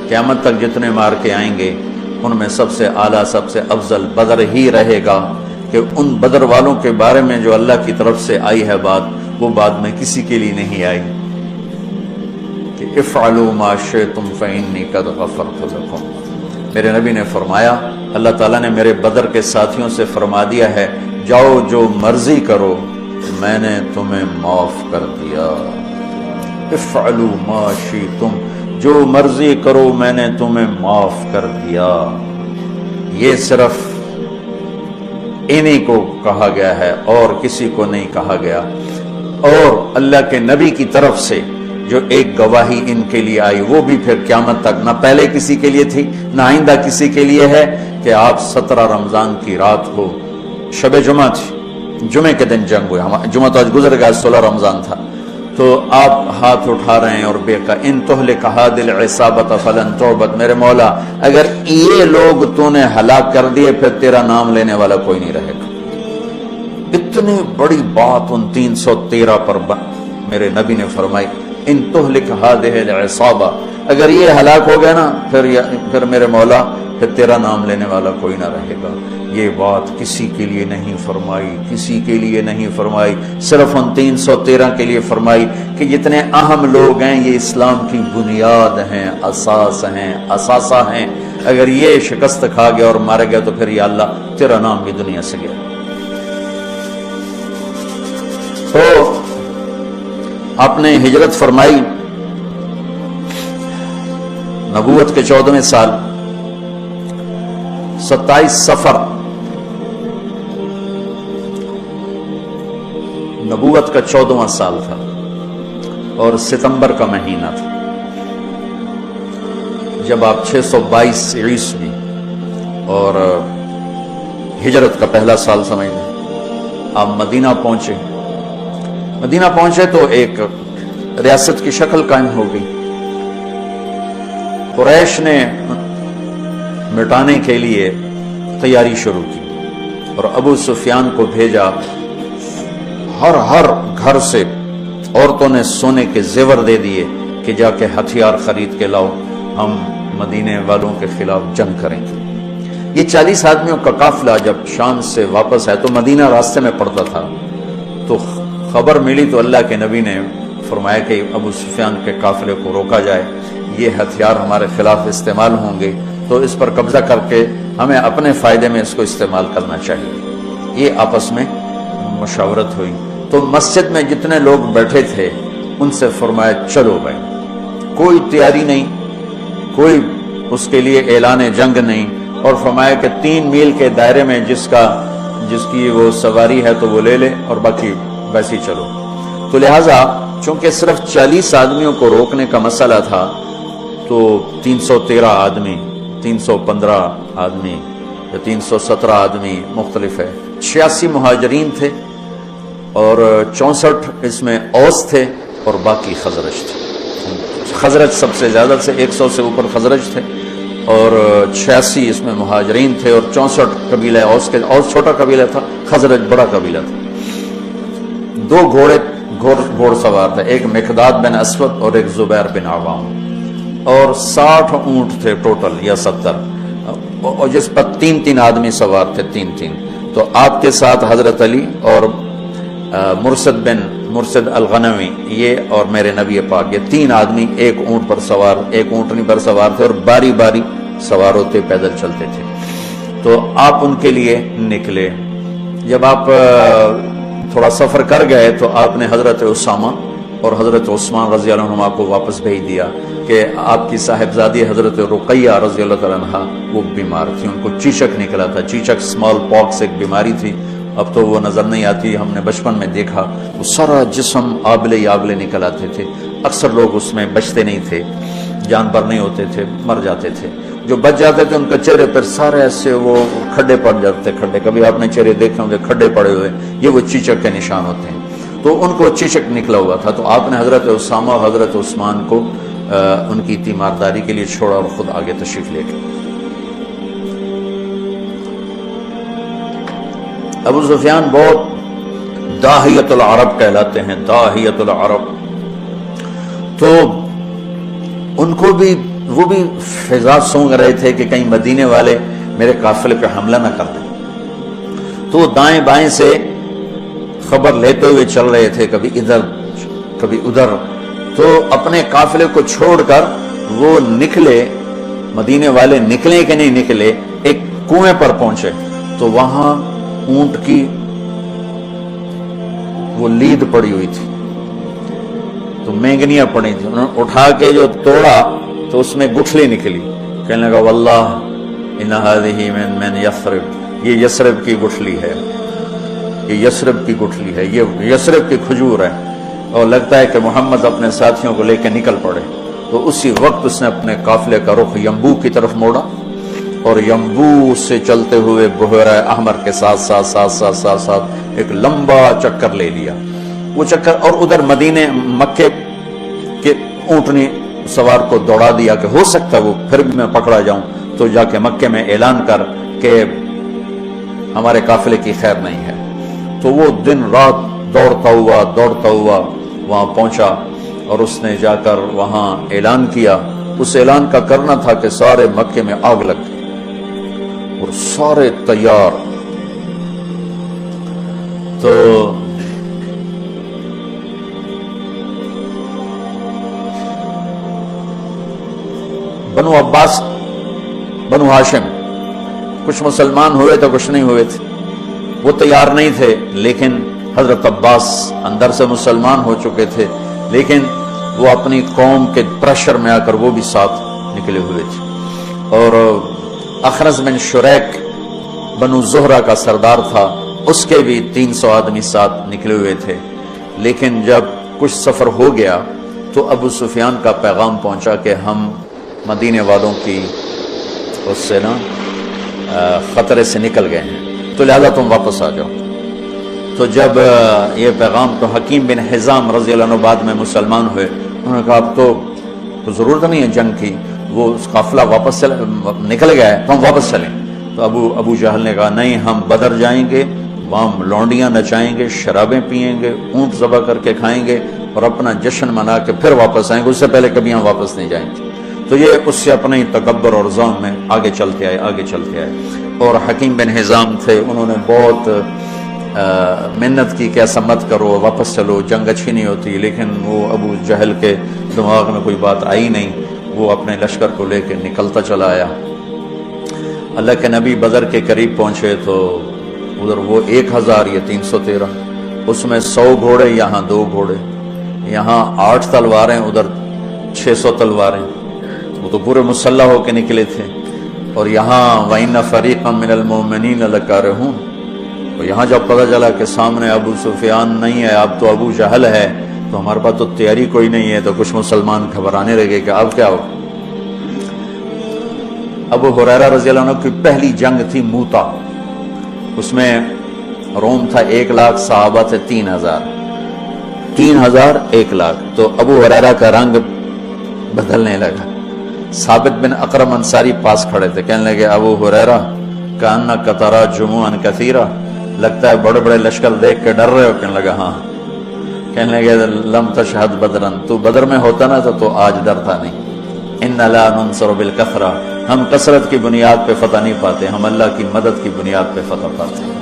قیامت تک جتنے مار کے آئیں گے ان میں سب سے اعلیٰ سب سے افضل بدر ہی رہے گا، کہ ان بدر والوں کے بارے میں جو اللہ کی طرف سے آئی ہے بات، وہ بعد میں کسی کے لیے نہیں آئی کہ افعلوا ما شئتم فإنی قد غفرت لکم۔ میرے نبی نے فرمایا، اللہ تعالیٰ نے میرے بدر کے ساتھیوں سے فرما دیا ہے، جاؤ جو مرضی کرو میں نے تمہیں معاف کر دیا۔ افعلوا ما شئتم، جو مرضی کرو میں نے تمہیں معاف کر دیا۔ یہ صرف انہی کو کہا گیا ہے اور کسی کو نہیں کہا گیا۔ اور اللہ کے نبی کی طرف سے جو ایک گواہی ان کے لیے آئی، وہ بھی پھر قیامت تک نہ پہلے کسی کے لیے تھی نہ آئندہ کسی کے لیے ہے، کہ آپ 17 رمضان کی رات کو، شب جمعہ تھی، جمعے کے دن جنگ ہوئے، جمعہ تو آج گزر گیا، 16 رمضان تھا، تو آپ ہاتھ اٹھا رہے ہیں اور بے کا ان تہلک هذه العصابۃ فلن تعبد، میرے مولا اگر یہ لوگ تو نے ہلاک کر دیے پھر تیرا نام لینے والا کوئی نہیں رہے گا۔ اتنی بڑی بات ان 313 پر میرے نبی نے فرمائی، ان تہلک هذه العصابہ، اگر یہ ہلاک ہو گیا نا پھر میرے مولا پھر تیرا نام لینے والا کوئی نہ رہے گا۔ یہ بات کسی کے لیے نہیں فرمائی، کسی کے لیے نہیں فرمائی، صرف ان 313 کے لیے فرمائی کہ جتنے اہم لوگ ہیں یہ اسلام کی بنیاد ہیں، اساس ہیں، اثاثہ ہیں، اگر یہ شکست کھا گیا اور مارا گیا تو پھر یا اللہ تیرا نام بھی دنیا سے گیا۔ تو آپ نے ہجرت فرمائی نبوت کے 14ویں سال 27 صفر، نبوت کا 14واں سال تھا اور ستمبر کا مہینہ تھا، جب آپ 622 عیسوی اور ہجرت کا پہلا سال سمجھ لیں، آپ مدینہ پہنچے۔ مدینہ پہنچے تو ایک ریاست کی شکل قائم ہو گئی۔ قریش نے مٹانے کے لیے تیاری شروع کی اور ابو سفیان کو بھیجا، ہر گھر سے عورتوں نے سونے کے زیور دے دیے کہ جا کے ہتھیار خرید کے لاؤ، ہم مدینے والوں کے خلاف جنگ کریں گے۔ یہ 40 آدمیوں کا قافلہ جب شام سے واپس آئے تو مدینہ راستے میں پڑتا تھا، تو خبر ملی تو اللہ کے نبی نے فرمایا کہ ابو سفیان کے قافلے کو روکا جائے، یہ ہتھیار ہمارے خلاف استعمال ہوں گے تو اس پر قبضہ کر کے ہمیں اپنے فائدے میں اس کو استعمال کرنا چاہیے۔ یہ آپس میں مشاورت ہوئی تو مسجد میں جتنے لوگ بیٹھے تھے ان سے فرمایا چلو بھائی، کوئی تیاری نہیں، کوئی اس کے لیے اعلان جنگ نہیں، اور فرمایا کہ 3 میل کے دائرے میں جس کی وہ سواری ہے تو وہ لے لے اور باقی ویسے ہی چلو۔ تو لہٰذا چونکہ صرف 40 آدمیوں کو روکنے کا مسئلہ تھا تو 313 آدمی، 315 آدمی یا 317 آدمی مختلف ہے، 86 مہاجرین تھے اور 64 اس میں اوس تھے اور باقی خزرج تھے۔ خزرج سب سے زیادہ سے 100 سے اوپر خزرج تھے اور 86 اس میں مہاجرین تھے اور 64 قبیلہ اوس چھوٹا قبیلہ تھا، خزرج بڑا قبیلہ تھا۔ 2 گھوڑ سوار تھے، ایک مقداد بن اسود اور ایک زبیر بن عوام، اور 60 اونٹ تھے ٹوٹل یا 70، اور جس پر 3 آدمی سوار تھے، 3۔ تو آپ کے ساتھ حضرت علی اور مرسد الغنوی یہ اور میرے نبی پاک، یہ 3 آدمی ایک اونٹنی پر سوار تھے اور باری باری سوار ہوتے پیدل چلتے تھے۔ تو آپ ان کے لیے نکلے۔ جب آپ تھوڑا سفر کر گئے تو آپ نے حضرت اسامہ اور حضرت عثمان رضی اللہ عنہ کو واپس بھیج دیا کہ آپ کی صاحبزادی حضرت رقیہ رضی اللہ تعالیٰ عنہ وہ بیمار تھی، ان کو چیچک نکلا تھا، چیچک اسمال پاکس ایک بیماری تھی، اب تو وہ نظر نہیں آتی، ہم نے بچپن میں دیکھا، وہ سارا جسم آبلے نکل آتے تھے، اکثر لوگ اس میں بچتے نہیں تھے، جان بر نہیں ہوتے تھے، مر جاتے تھے، جو بچ جاتے تھے ان کے چہرے پر سارے ایسے وہ کھڈے پڑ جاتے، کبھی آپ نے چہرے دیکھے ہوں گے کھڈے پڑے ہوئے، یہ وہ چیچک کے نشان ہوتے ہیں۔ تو ان کو چیچک نکلا ہوا تھا، تو آپ نے حضرت اسامہ اور حضرت عثمان کو ان کی تیمارداری کے لیے چھوڑا اور خود آگے تشریف لے گئے۔ ابو سفیان بہت داہیت العرب کہلاتے ہیں، داہیت العرب، تو ان کو بھی وہ بھی فضا سونگ رہے تھے کہ کہیں مدینے والے میرے قافلے پہ حملہ نہ کر دیں، تو دائیں بائیں سے خبر لیتے ہوئے چل رہے تھے، کبھی ادھر کبھی ادھر۔ تو اپنے قافلے کو چھوڑ کر وہ نکلے، مدینے والے نکلے کہ نہیں نکلے، ایک کنویں پر پہنچے تو وہاں اونٹ کی وہ لید پڑی ہوئی تھی، تو مینگنیاں پڑی تھی، انہوں نے اٹھا کے جو توڑا تو اس میں گٹھلی نکلی، کہنے لگا واللہ ان هذه من یثرب، یہ یثرب کی گٹھلی ہے، یہ یثرب کی گٹھلی ہے، یہ یثرب کی کھجور ہے، اور لگتا ہے کہ محمد اپنے ساتھیوں کو لے کے نکل پڑے۔ تو اسی وقت اس نے اپنے قافلے کا رخ ینبوع کی طرف موڑا اور ینبوع سے چلتے ہوئے بحیرہ احمر کے ساتھ ساتھ ایک لمبا چکر لے لیا۔ وہ چکر اور ادھر مدینے مکے کے اونٹنی سوار کو دوڑا دیا کہ ہو سکتا ہے وہ پھر بھی میں پکڑا جاؤں، تو جا کے مکے میں اعلان کر کہ ہمارے قافلے کی خیر نہیں ہے۔ تو وہ دن رات دوڑتا ہوا وہاں پہنچا اور اس نے جا کر وہاں اعلان کیا۔ اس اعلان کا کرنا تھا کہ سارے مکے میں آگ لگ گئی اور سارے تیار۔ تو بنو عباس، بنو ہاشم، کچھ مسلمان ہوئے تو کچھ نہیں ہوئے تھے، وہ تیار نہیں تھے، لیکن حضرت عباس اندر سے مسلمان ہو چکے تھے، لیکن وہ اپنی قوم کے پریشر میں آ کر وہ بھی ساتھ نکلے ہوئے تھے۔ اور اخرس بن شریک بنو زہرہ کا سردار تھا، اس کے بھی 300 آدمی ساتھ نکلے ہوئے تھے، لیکن جب کچھ سفر ہو گیا تو ابو سفیان کا پیغام پہنچا کہ ہم مدینے والوں کی اس سے نا خطرے سے نکل گئے ہیں، تو لہذا تم واپس آ جاؤ۔ تو جب یہ پیغام، تو حکیم بن حزام رضی اللہ عنہ بعد میں مسلمان ہوئے، انہوں نے کہا اب تو ضرورت نہیں ہے جنگ کی، وہ قافلہ واپس نکل گیا ہے تو ہم واپس چلیں۔ تو ابو جہل نے کہا نہیں، ہم بدر جائیں گے، وہاں لونڈیاں نچائیں گے، شرابیں پئیں گے، اونٹ ذبح کر کے کھائیں گے اور اپنا جشن منا کے پھر واپس آئیں گے، اس سے پہلے کبھی ہم واپس نہیں جائیں گے۔ تو یہ اس سے اپنے تکبر اور ظلم میں آگے چلتے آئے۔ اور حکیم بن حزام تھے، انہوں نے بہت محنت کی کہ ایسا مت کرو، واپس چلو، جنگ اچھی نہیں ہوتی، لیکن وہ ابو جہل کے دماغ میں کوئی بات آئی نہیں، وہ اپنے لشکر کو لے کے نکلتا چلا آیا۔ اللہ کے نبی بدر کے قریب پہنچے تو ادھر وہ 1000 یا 313، اس میں 100 گھوڑے، یہاں 2 گھوڑے، یہاں 8 تلواریں، ادھر 600 تلواریں، وہ تو پورے مسلح ہو کے نکلے تھے۔ اور یہاں وَإِنَّ فَرِيقًا مِّنَ الْمُؤْمِنِينَ لَكَارِهُونَ، اور یہاں جب پتہ چلا کہ سامنے ابو سفیان نہیں ہے، اب تو ابو جہل ہے، تو ہمارے پاس تو تیاری کوئی نہیں ہے، تو کچھ مسلمان گھبرانے لگے کہ اب کیا ہو۔ ابو ہریرہ رضی اللہ عنہ کی پہلی جنگ تھی موتا، اس میں روم تھا 1 لاکھ، صحابہ تھے 3000، 1 لاکھ۔ تو ابو ہریرہ کا رنگ بدلنے لگا۔ ثابت بن اقرم انصاری پاس کھڑے تھے، کہنے لگے ابو ہریرہ کأنک تری جموعا کثیرا، لگتا ہے بڑے بڑے لشکر دیکھ کے ڈر رہے ہو؟ کہنے لگا ہاں۔ کہنے لگے لم تشہد بدرا، تو بدر میں ہوتا نا تو آج ڈرتا نہیں۔ ان لا ننصر بالکثرہ، ہم کثرت کی بنیاد پہ فتح نہیں پاتے، ہم اللہ کی مدد کی بنیاد پہ فتح پاتے ہیں۔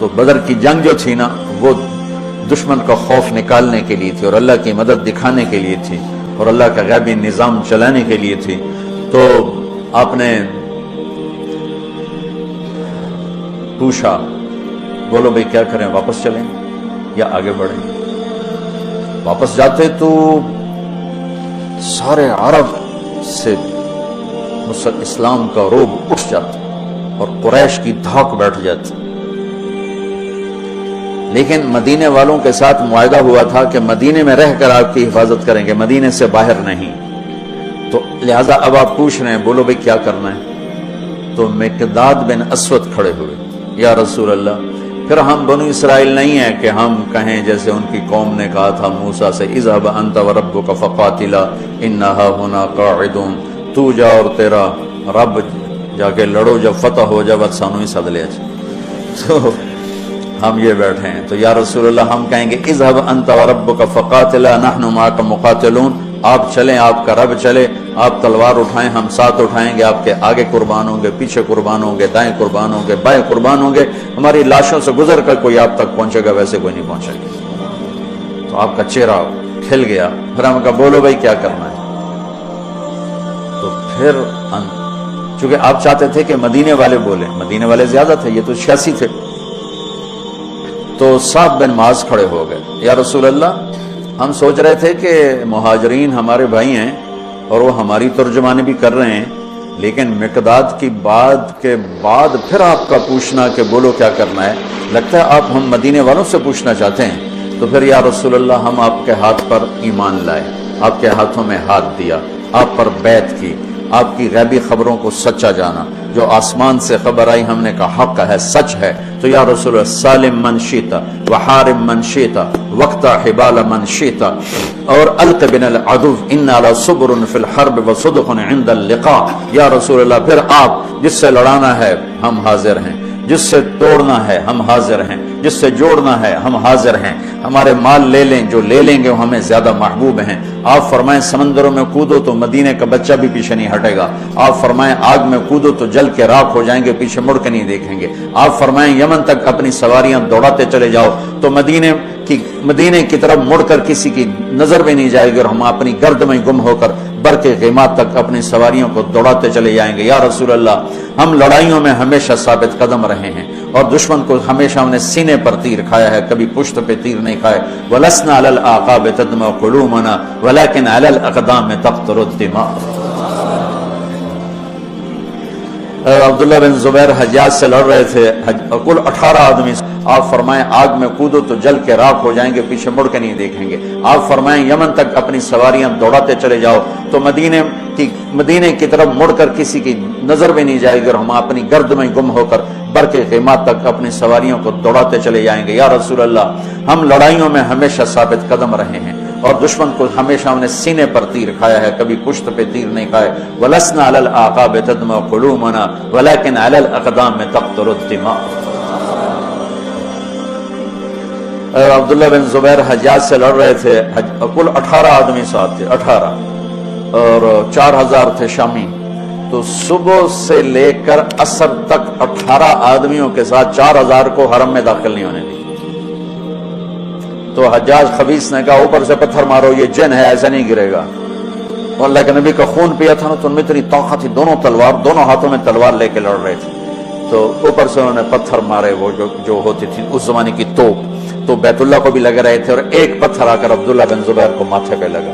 تو بدر کی جنگ جو تھی نا، وہ دشمن کا خوف نکالنے کے لیے تھی اور اللہ کی مدد دکھانے کے لیے تھی اور اللہ کا غیبی نظام چلانے کے لیے تھی۔ تو آپ نے پوچھا، بولو بھئی کیا کریں، واپس چلیں یا آگے بڑھیں؟ واپس جاتے تو سارے عرب سے اسلام کا روب اٹھ جاتا اور قریش کی دھاک بیٹھ جاتی، لیکن مدینے والوں کے ساتھ معاہدہ ہوا تھا کہ مدینے میں رہ کر آپ کی حفاظت کریں گے، مدینے سے باہر نہیں۔ تو لہذا اب آپ پوچھ رہے ہیں بولو بھئی کیا کرنا ہے؟ تو مقداد بن اسود کھڑے ہوئے، یا رسول اللہ، پھر ہم بنو اسرائیل نہیں ہیں کہ ہم کہیں جیسے ان کی قوم نے کہا تھا موسیٰ سے، اذهب انت وربک فقاتلا انا ہاہنا قاعدون، تو جا اور تیرا رب جا کے لڑو، جب فتح ہو جب سانو ہی سد لیا۔ تو ہم یہ بیٹھے ہیں، تو یا رسول اللہ ہم کہیں گے اذهب انت وربک فقاتلا نحن معک مقاتلون، آپ چلیں، آپ کا رب چلے، آپ تلوار اٹھائیں، ہم ساتھ اٹھائیں گے، آپ کے آگے قربان ہوں گے، پیچھے قربان ہوں گے، دائیں قربان ہوں گے، بائیں قربان ہوں گے، ہماری لاشوں سے گزر کر کوئی آپ تک پہنچے گا، ویسے کوئی نہیں پہنچے گا۔ تو آپ کا چہرہ کھل گیا۔ پھر ہم کہا بولو بھائی کیا کرنا ہے؟ تو پھر چونکہ آپ چاہتے تھے کہ مدینے والے بولیں، مدینے والے زیادہ تھے، یہ تو 86 تھے، تو سعد بن معاذ کھڑے ہو گئے، یا رسول اللہ ہم سوچ رہے تھے کہ مہاجرین ہمارے بھائی ہیں اور وہ ہماری ترجمانی بھی کر رہے ہیں، لیکن مقداد کی بات کے بعد پھر آپ کا پوچھنا کہ بولو کیا کرنا ہے، لگتا ہے آپ ہم مدینے والوں سے پوچھنا چاہتے ہیں۔ تو پھر یا رسول اللہ ہم آپ کے ہاتھ پر ایمان لائے، آپ کے ہاتھوں میں ہاتھ دیا، آپ پر بیعت کی، آپ کی غیبی خبروں کو سچا جانا، جو آسمان سے خبر آئی ہم نے کہا حق ہے، سچ ہے، تو یا رسول اللہ سالم من شیتا وحارم من شیتا وقتا حبال من شیتا اور الق بن العدو ان علی صبر فی الحرب وصدق عند اللقاء۔ یا رسول اللہ پھر آپ جس سے لڑانا ہے ہم حاضر ہیں، جس سے توڑنا ہے ہم حاضر ہیں، جس سے جوڑنا ہے ہم حاضر ہیں، ہمارے مال لے لیں، جو لے لیں گے وہ ہمیں زیادہ محبوب ہیں۔ آپ فرمائیں سمندروں میں کودو تو مدینے کا بچہ بھی پیچھے نہیں ہٹے گا، آپ فرمائیں آگ میں کودو تو جل کے راکھ ہو جائیں گے، پیچھے مڑ کے نہیں دیکھیں گے، آپ فرمائیں یمن تک اپنی سواریاں دوڑاتے چلے جاؤ تو مدینے کی طرف مڑ کر کسی کی نظر بھی نہیں جائے گی، اور ہم اپنی گرد میں گم ہو کر برق غیمات تک اپنی سواریوں کو دوڑاتے چلے جائیں گے۔ یا رسول اللہ ہم لڑائیوں میں ہمیشہ ثابت قدم رہے ہیں اور دشمن کو ہمیشہ ہم نے سینے پر تیر کھایا ہے، کبھی پشت پہ تیر نہیں کھائے۔ وَلَسْنَا عَلَى الْأَعْقَابِ تَدْمَعُ قُلُوبُنَا وَلَكِنْ عَلَى الْأَقْدَامِ تَقْطُرُ الدِّمَاءُ۔ عبداللہ بن زبیر حجاج سے لڑ رہے تھے، کل 18 آدمی، آپ فرمائیں آگ میں کودو تو جل کے راکھ ہو جائیں گے، پیچھے مڑ کے نہیں دیکھیں گے، آپ فرمائیں یمن تک اپنی سواریاں دوڑاتے چلے جاؤ تو مدینے کی طرف مڑ کر کسی کی نظر بھی نہیں جائے گی، اور ہم اپنی گرد میں گم ہو کر برق غیمات تک اپنی سواریوں کو دوڑاتے چلے جائیں گے۔ یا رسول اللہ ہم لڑائیوں میں ہمیشہ ثابت قدم رہے ہیں اور دشمن کو ہمیشہ ہم نے سینے پر تیر کھایا ہے، کبھی پشت پہ تیر نہیں کھائے۔ وَلَسْنَا عَلَى الْأَعْقَابِ تَدْمَعُ قُلُوبُنَا وَلَكِنْ عَلَى الْأَقْدَامِ تَقْطُرُ الدِّمَاءُ۔ عبداللہ بن زبیر حجاج سے لڑ رہے تھے، کل 18 آدمی ساتھ تھے، 18 اور 4000 تھے شامی، تو صبح سے لے کر عصر تک 18 آدمیوں کے ساتھ 4000 کو حرم میں داخل نہیں ہونے دی۔ تو حجاج خبیث نے کہا اوپر سے پتھر مارو، یہ جن ہے، ایسا نہیں گرے گا۔ اور اللہ کے نبی کا خون پیا تھا نا، تو ان میں اتنی طاقت تھی، دونوں ہاتھوں میں تلوار لے کے لڑ رہے تھے، تو اوپر سے انہوں نے پتھر مارے، وہ جو ہوتی تھی اس زمانے کی توپ، تو بیت اللہ کو بھی لگ رہے تھے، اور ایک پتھر آ کر عبداللہ بن زبیر کو ماتھے پہ لگا،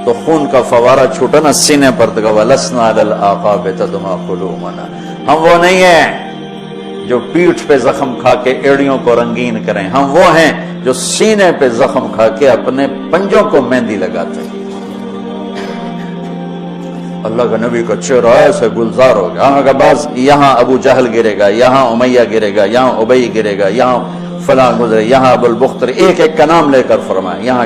تو خون کا فوارہ چھوٹا نا سینے پر، تو وَلَسْنَا عَلَى الْأَعْقَابِ تَدْمَعُ قُلُوبُنَا، ہم وہ نہیں ہیں جو پیٹھ پہ زخم کھا کے ایڑیوں کو رنگین کریں، ہم وہ ہیں جو سینے پہ زخم کھا کے اپنے پنجوں کو مہندی لگاتے ہیں۔ اللہ کا نبی کا چہرہ ایسے گلزار ہو گیا، بس یہاں ابو جہل گرے گا، یہاں امیہ گرے گا، یہاں ابی گرے گا، یہاں فلاں گزرے، یہاں ابو البختری، ایک ایک کا نام لے کر فرمائے، یہاں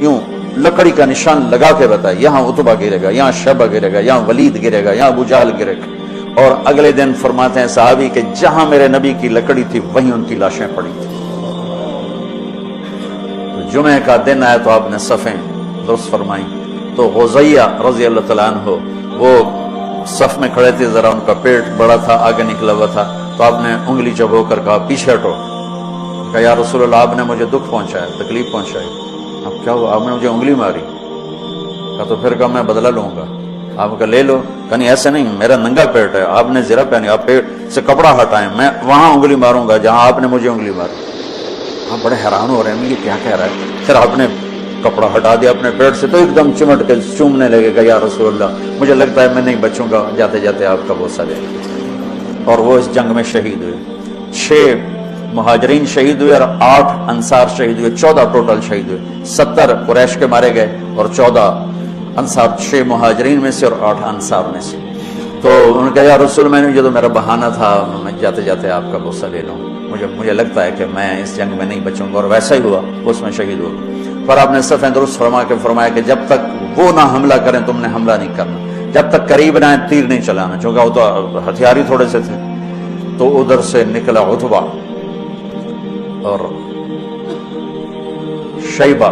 یوں لکڑی کا نشان لگا کے بتائے، یہاں عتبہ گرے گا، یہاں شیبہ گرے گا، یہاں ولید گرے گا، یہاں ابو جہل گرے گا۔ اور اگلے دن فرماتے ہیں صحابی کہ جہاں میرے نبی کی لکڑی تھی وہیں ان کی لاشیں پڑی تھی۔ جمعہ کا دن آیا تو آپ نے صفیں درست فرمائی، تو غزیہ رضی اللہ تعالیٰ عنہ وہ صف میں کھڑے تھے، ذرا ان کا پیٹ بڑا تھا، آگے نکلا ہوا تھا، تو آپ نے انگلی چبو کر کہا پیچھے ہٹو، کہا یا رسول اللہ آپ نے مجھے دکھ پہنچایا، تکلیف پہنچائی، اب کیا ہوا، آپ نے مجھے انگلی ماری، کہا تو پھر کہا میں بدلہ لوں گا، آپ کا لے لو، کہا نہیں ایسے نہیں، میرا ننگا پیٹ ہے، آپ نے زرہ پہنی، آپ پیٹ سے کپڑا ہٹائیں، میں وہاں انگلی ماروں گا جہاں آپ نے مجھے انگلی ماری۔ آپ بڑے حیران ہو رہے ہیں یہ کیا کہہ رہا ہے، پھر آپ نے کپڑا ہٹا دیا اپنے پیٹ سے، تو ایک دم چمٹ کے چومنے لگے گا، یا رسول اللہ مجھے لگتا ہے میں نہیں بچوں گا، جاتے جاتے آپ کا بوسہ لے لیں۔ اور وہ اس جنگ میں شہید ہوئے، 6 مہاجرین شہید ہوئے اور 8 انصار شہید ہوئے، 14 ٹوٹل شہید ہوئے، 70 قریش کے مارے گئے اور 14 انصار، 6 مہاجرین میں سے اور 8 انصار میں سے۔ تو انہوں نے کہا یا رسول میں نے یہ تو میرا بہانہ تھا، میں جاتے جاتے آپ کا بوسہ لے لوں، مجھے لگتا ہے کہ میں اس جنگ میں نہیں بچوں گا، اور ویسا ہی ہوا، اس میں شہید ہو گئے۔ پر آپ نے صفیں درست فرمایا کہ جب تک وہ نہ حملہ کریں تم نے حملہ نہیں کرنا، جب تک قریب نہ تیر نہیں چلانا، چونکہ وہ تو ہتھیار ہی تھوڑے سے تھے۔ تو ادھر سے نکلا عتبہ اور شیبہ،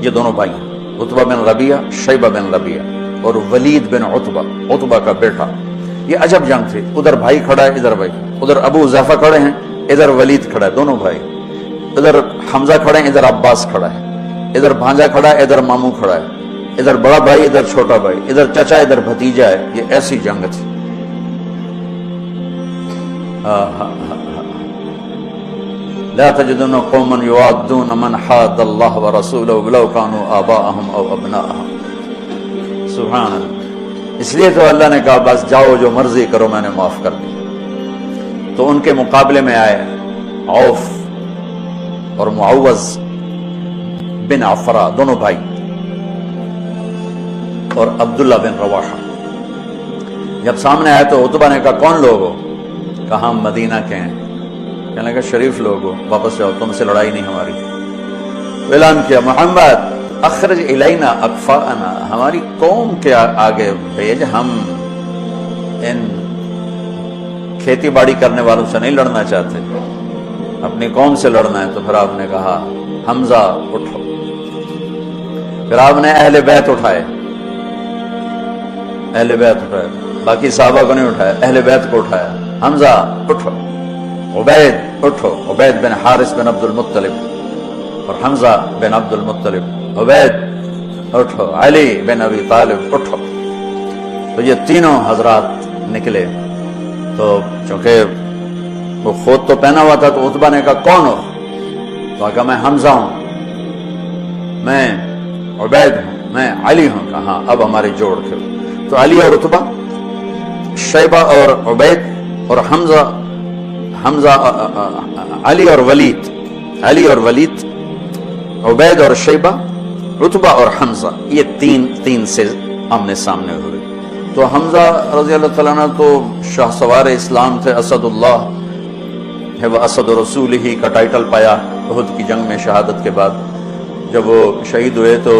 یہ دونوں بھائی ہیں، عتبہ بن ربیعہ، شیبہ بن ربیعہ اور ولید بن عتبہ، عتبہ کا بیٹا. یہ عجب جنگ تھی. ادھر بھائی کھڑا ہے، ادھر بھائی، ادھر ابو حذیفہ کھڑے ہیں، ادھر ولید کھڑا ہے، دونوں بھائی. ادھر حمزہ کھڑے ہیں، ادھر عباس کھڑا ہے. ادھر بھانجا کھڑا ہے، ادھر ماموں کھڑا ہے. ادھر بڑا بھائی، ادھر چھوٹا بھائی، ادھر چچا، ادھر بھتیجا ہے. یہ ایسی جنگ تھی. لا تجدن قوما يوادون من حاد الله ورسوله ولو كانوا آباءهم او ابناءهم. سبحان اللہ. اس لیے تو اللہ نے کہا بس جاؤ جو مرضی کرو، میں نے معاف کر دی. تو ان کے مقابلے میں آئے عوف اور معوذ بن عفرا، دونوں بھائی، اور عبداللہ بن رواحہ. جب سامنے آئے تو عتبہ نے کہا کون لوگ ہو؟ کہا ہم مدینہ کے ہیں. کہنے لگا شریف لوگ ہو، واپس جاؤ، تم سے لڑائی نہیں ہماری. اعلان کیا محمد اخرج الینا اکفاءنا، ہماری قوم کے آگے بھیج، ہم ان کھیتی باڑی کرنے والوں سے نہیں لڑنا چاہتے، اپنی قوم سے لڑنا ہے. تو پھر آپ نے کہا حمزہ اٹھو. پھر آپ نے اہل بیت اٹھائے، اہل بیت اٹھائے، باقی صحابہ کو نہیں اٹھایا، اہل بیت کو اٹھایا. حمزہ اٹھو، عبید اٹھو، عبید بن حارث بن عبد المطلب اور حمزہ بن عبد المطلب. عبید اٹھو، علی بن ابی طالب اٹھو. تو یہ تینوں حضرات نکلے. تو چونکہ وہ خود تو پہنا ہوا تھا تو عتبہ نے کہا کون ہو؟ تو کہا میں حمزہ ہوں، میں عبید ہوں، میں علی ہوں. کہا ہاں اب ہمارے جوڑ کے. تو علی اور عتبہ، شیبہ اور عبید اور حمزہ علی اور ولید، علی اور ولید، عبید اور شیبہ، عتبہ اور حمزہ، یہ تین سے آمنے سامنے ہوئے. تو حمزہ رضی اللہ تعالیٰ عنہ تو شاہ سوار اسلام تھے، اسد اللہ ہے وہ اسد رسول ہی کا ٹائٹل پایا احد کی جنگ میں شہادت کے بعد. جب وہ شہید ہوئے تو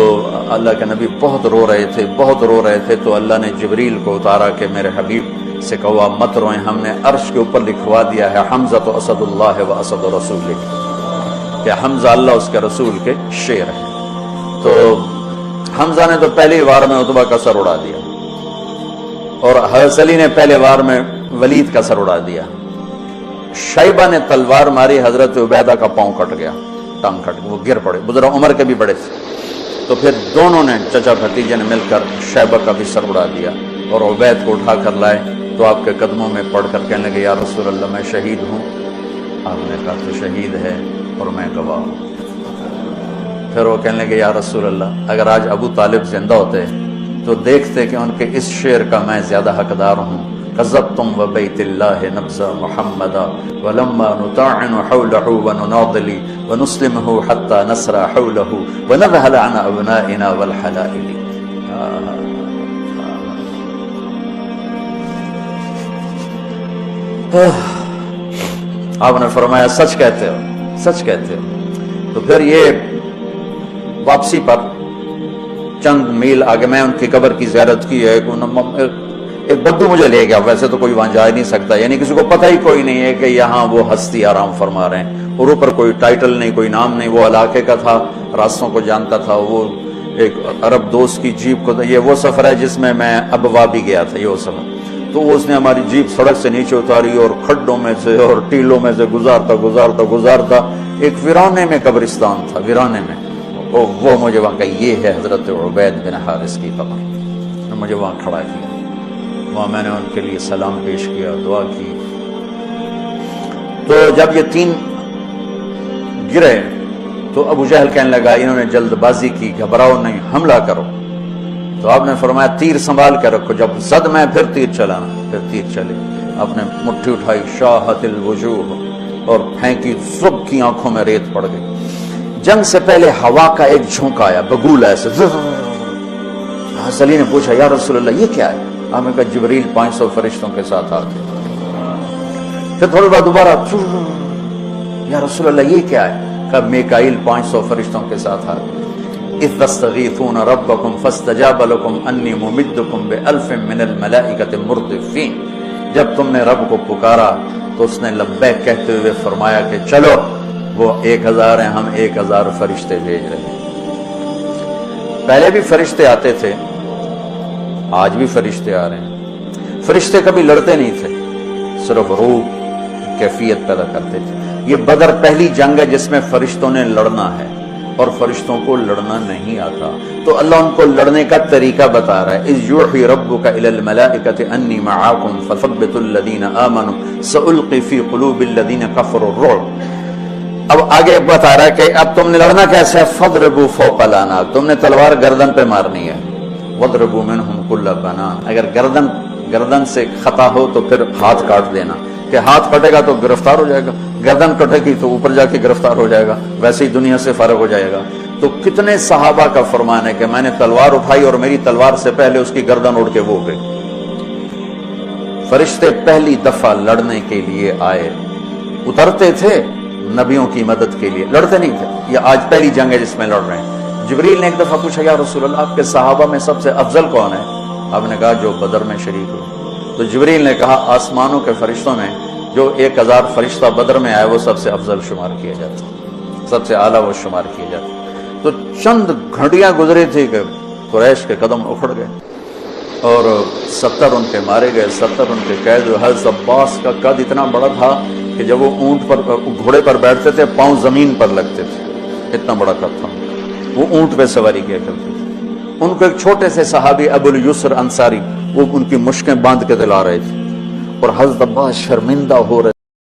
اللہ کے نبی بہت رو رہے تھے، بہت رو رہے تھے. تو اللہ نے جبریل کو اتارا کہ میرے حبیب سے کہا مت روئیں، ہم نے عرش کے اوپر لکھوا دیا ہے حمزہ تو اسد اللہ و اسد رسول، کہ حمزہ اللہ اس کے رسول کے شیر ہیں. تو حمزہ نے تو پہلی وار میں عتبہ کا سر اڑا دیا، اور حضرت علی نے پہلے وار میں ولید کا سر اڑا دیا. شیبہ نے تلوار ماری، حضرت عبیدہ کا پاؤں کٹ گیا، ٹانگ کٹ گیا، وہ گر پڑے. بزرگ عمر کے بھی بڑے تھے. تو پھر دونوں نے، چچا بھتیجے نے مل کر شیبہ کا بھی سر اڑا دیا اور عبید کو اٹھا کر لائے. تو آپ کے قدموں میں پڑھ کر کہنے لگے یا رسول اللہ میں شہید ہوں. آپ نے کہا تو شہید ہے اور میں گواہ ہوں. پھر وہ کہنے لگے یا رسول اللہ اگر آج ابو طالب زندہ ہوتے تو دیکھتے کہ ان کے اس شعر کا میں زیادہ حقدار ہوں. قذبتم وبیت اللہ نبض محمدا ولما نطاعن حولہ ونناضل ونسلمہ حتی نسرع حولہ ونذهل عن ابنائنا والحلائل. آپ نے فرمایا سچ کہتے ہو، سچ کہتے ہو. تو پھر یہ واپسی پر چند میل آگے میں ان کی قبر کی زیارت کی ہے. ایک بدو مجھے لے گیا، ویسے تو کوئی وہاں جا ہی نہیں سکتا، یعنی کسی کو پتہ ہی کوئی نہیں ہے کہ یہاں وہ ہستی آرام فرما رہے ہیں. اور اوپر کوئی ٹائٹل نہیں، کوئی نام نہیں. وہ علاقے کا تھا، راستوں کو جانتا تھا. وہ ایک عرب دوست کی جیپ کو، یہ وہ سفر ہے جس میں میں ابوا بھی گیا تھا، یہ وہ سفر. تو اس نے ہماری جیپ سڑک سے نیچے اتاری اور کھڈوں میں سے اور ٹیلوں میں سے گزارتا ایک ویرانے میں قبرستان تھا، ویرانے میں. وہ مجھے وہاں کہ یہ ہے حضرت عبید بن حارث کی قبر. مجھے وہاں کھڑا کیا، وہاں میں نے ان کے لیے سلام پیش کیا، دعا کی. تو جب یہ تین گرے تو ابو جہل کہنے لگا انہوں نے جلد بازی کی، گھبراؤ نہیں، حملہ کرو. تو آپ نے فرمایا تیر سنبھال کے رکھو، جب زد میں پھر تیر چلانا. پھر تیر چلے. آپ نے مٹھی اٹھائی، شاہت الوجوہ، اور پھینکی، سب کی آنکھوں میں ریت پڑ گئی. جنگ سے پہلے ہوا کا ایک جھونکا آیا، بگول ایسے. علی نے پوچھا یا رسول اللہ یہ کیا ہے؟ آپ نے کہا جبریل 500 فرشتوں کے ساتھ آتے. پھر تھوڑی بار دوبارہ یا رسول اللہ یہ کیا ہے؟ کہا میکائیل 500 فرشتوں کے ساتھ آتے. اذ تستغیثون ربکم فاستجاب لکم انی ممدکم بألف من الملائکۃ مردفین. جب تم نے رب کو پکارا تو اس نے لبیک کہتے ہوئے فرمایا کہ چلو وہ 1000 ہیں، ہم 1000 فرشتے بھیج رہے ہیں. پہلے بھی فرشتے آتے تھے، آج بھی فرشتے آ رہے ہیں۔ فرشتے کبھی لڑتے نہیں تھے، صرف روح کیفیت پیدا کرتے تھے۔ یہ بدر پہلی جنگ ہے جس میں فرشتوں نے لڑنا ہے، اور فرشتوں کو لڑنا نہیں آتا، تو اللہ ان کو لڑنے کا طریقہ بتا رہا ہے۔ اذ یوحی ربک الی الملائکۃ انی معاکم فثبتوا الذین آمنوا سألقی فی قلوب الذین کفروا الرعب۔ اب آگے بتا رہا ہے کہ اب تم نے لڑنا کیسے ہے، فضربوا فوق الاعناق، تم نے تلوار گردن پہ مارنی ہے، وضربوا منہم کل بنان، اگر گردن سے خطا ہو تو پھر ہاتھ کاٹ دینا، کہ ہاتھ کٹے گا تو گرفتار ہو جائے گا، گردن کٹے گی تو اوپر جا کے گرفتار ہو جائے گا، ویسے ہی دنیا سے فارغ ہو جائے گا۔ تو کتنے صحابہ کا فرمان ہے کہ میں نے تلوار اٹھائی اور میری تلوار سے پہلے اس کی گردن اڑ کے وہ گئی۔ فرشتے پہلی دفعہ لڑنے کے لیے آئے، اترتے تھے نبیوں کی مدد کے لیے، لڑتے نہیں تھے۔ یہ آج پہلی جنگ ہے جس میں لڑ رہے ہیں۔ جبریل نے ایک دفعہ پوچھا، یا رسول اللہ آپ کے صحابہ میں سب سے افضل کون ہے؟ آپ نے کہا جو بدر میں شریک ہو۔ تو جبریل نے کہا آسمانوں کے فرشتوں میں جو 1000 فرشتہ بدر میں آئے وہ سب سے افضل شمار کیا جاتا، سب سے اعلیٰ وہ شمار کیا جاتا۔ تو چند گھڑیاں گزری تھی کہ قریش کے قدم اکھڑ گئے اور 70 ان کے مارے گئے، 70 ان کے قید ہوئے۔ حضرت عباس کا قد اتنا بڑا تھا کہ جب وہ اونٹ پر گھوڑے پر بیٹھتے تھے پاؤں زمین پر لگتے تھے، اتنا بڑا قد تھا۔ وہ اونٹ پہ سواری کیا کرتے تھے۔ ان کو ایک چھوٹے سے صحابی ابو الیسر انصاری وہ ان کی مشکیں باندھ کے دلا رہے تھے، اور حضرت عباس شرمندہ ہو رہے